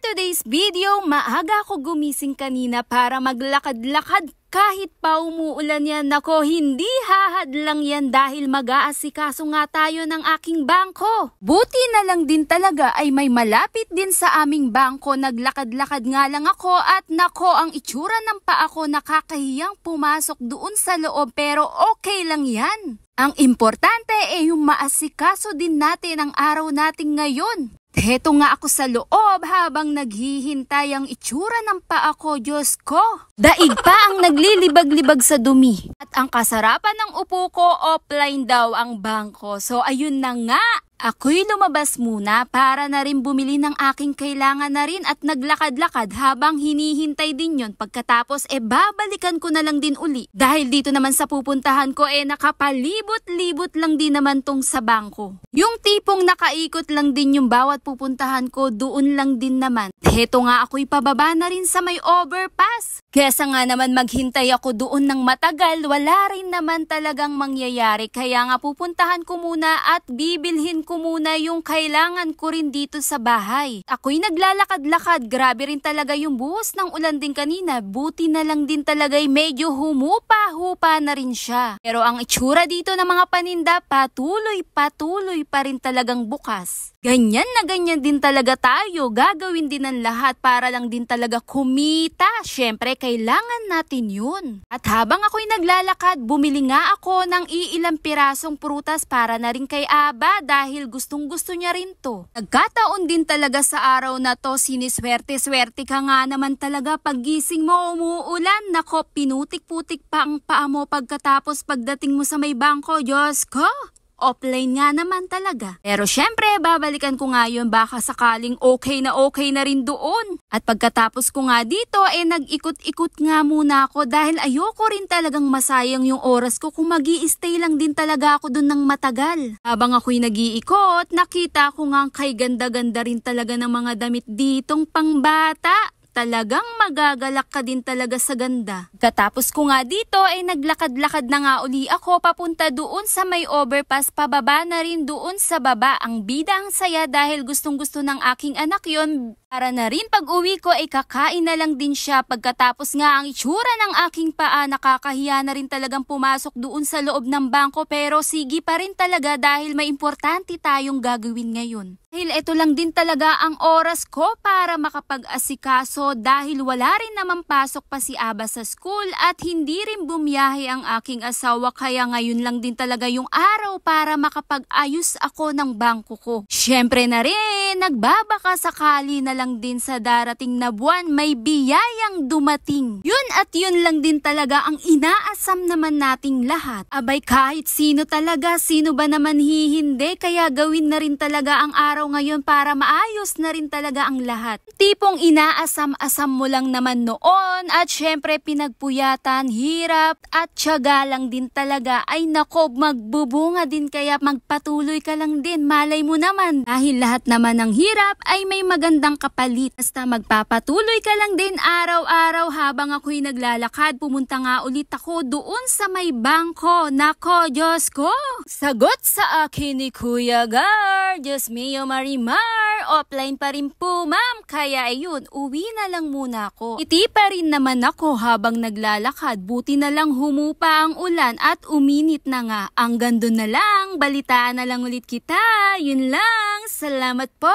today's video, maaga ako gumising kanina para maglakad-lakad kahit pa umuulan yan. Nako, hindi hahadlang yan dahil mag-aasikaso nga tayo ng aking bangko. Buti na lang din talaga ay may malapit din sa aming bangko. Naglakad-lakad nga lang ako at nako, ang itsura ng paa ko nakakahiyang pumasok doon sa loob pero okay lang yan. Ang importante ay yung maasikaso din natin ang araw natin ngayon. Heto nga ako sa loob habang naghihintay ang itsura ng paa ko, Diyos ko. Daig pa ang naglilibag-libag sa dumi. At ang kasarapan ng upo ko, offline daw ang bangko. So ayun na nga. Ako'y lumabas muna para na rin bumili ng aking kailangan na rin at naglakad-lakad habang hinihintay din yon. Pagkatapos babalikan ko na lang din uli. Dahil dito naman sa pupuntahan ko nakapalibot-libot lang din naman tong sa bangko. Yung tipong nakaikot lang din yung bawat pupuntahan ko, doon lang din naman. Heto nga ako'y pababa na rin sa may overpass. Kesa nga naman maghintay ako doon ng matagal, wala rin naman talagang mangyayari. Kaya nga pupuntahan ko muna at bibilhin ko muna yung kailangan ko rin dito sa bahay. Ako'y naglalakad-lakad, grabe rin talaga yung buhos ng ulan din kanina. Buti na lang din talaga medyo humupa-hupa na rin siya. Pero ang itsura dito ng mga paninda, patuloy pa rin talagang bukas. Ganyan na ganyan din talaga tayo. Gagawin din ang lahat para lang din talaga kumita. Syempre, kailangan natin yun. At habang ako'y naglalakad, bumili nga ako ng iilang pirasong prutas para na rin kay Aba dahil gustong-gusto niya rin to. Nagkataon din talaga sa araw na to, siniswerte-swerte ka nga naman talaga paggising mo umuulan. Nako, pinutik-putik pa ang paa mo pagkatapos pagdating mo sa may bangko. Diyos ko! Offline nga naman talaga. Pero syempre, babalikan ko nga yun baka sakaling okay na rin doon. At pagkatapos ko nga dito, nag-ikot-ikot nga muna ako dahil ayoko rin talagang masayang yung oras ko kung mag-i-stay lang din talaga ako doon ng matagal. Habang ako'y nag-iikot, nakita ko nga kay ganda-ganda rin talaga ng mga damit ditong pangbata. Talagang magagalak ka din talaga sa ganda. Katapos ko nga dito naglakad-lakad na nga uli ako papunta doon sa may overpass, pababa na rin doon sa baba. Ang bida ang saya dahil gustong-gusto ng aking anak yon. Para na rin pag uwi ko kakain na lang din siya. Pagkatapos nga ang itsura ng aking paa, nakakahiya na rin talagang pumasok doon sa loob ng bangko. Pero sige pa rin talaga dahil may importante tayong gagawin ngayon. Dahil ito lang din talaga ang oras ko para makapag-asikaso dahil wala rin naman pasok pa si Aba sa school at hindi rin bumiyahe ang aking asawa. Kaya ngayon lang din talaga yung araw para makapag-ayos ako ng bangko ko. Syempre na rin, nagbabaka sakali na lang din sa darating na buwan may biyayang dumating. Yun at yun lang din talaga ang inaasam naman nating lahat. Abay kahit sino talaga, sino ba naman hihindi, kaya gawin na rin talaga ang araw ngayon para maayos na rin talaga ang lahat. Tipong inaasam-asam mo lang naman noon at syempre pinagpuyatan, hirap at tiyaga lang din talaga. Ay nako, magbubunga din kaya magpatuloy ka lang din. Malay mo naman dahil lahat naman ng hirap ay may magandang kapalit. Basta magpapatuloy ka lang din araw-araw. Habang ako'y naglalakad, pumunta nga ulit ako doon sa may bangko. Nako, Diyos ko! Sagot sa akin ni Kuya Gar, Diyos mio Marimar, offline pa rin po ma'am. Kaya ayun, uwi na lang muna ako. Iti pa rin naman ako habang naglalakad. Buti na lang humupa ang ulan at uminit na nga. Hanggang doon na lang, balitaan na lang ulit kita. Yun lang, salamat po!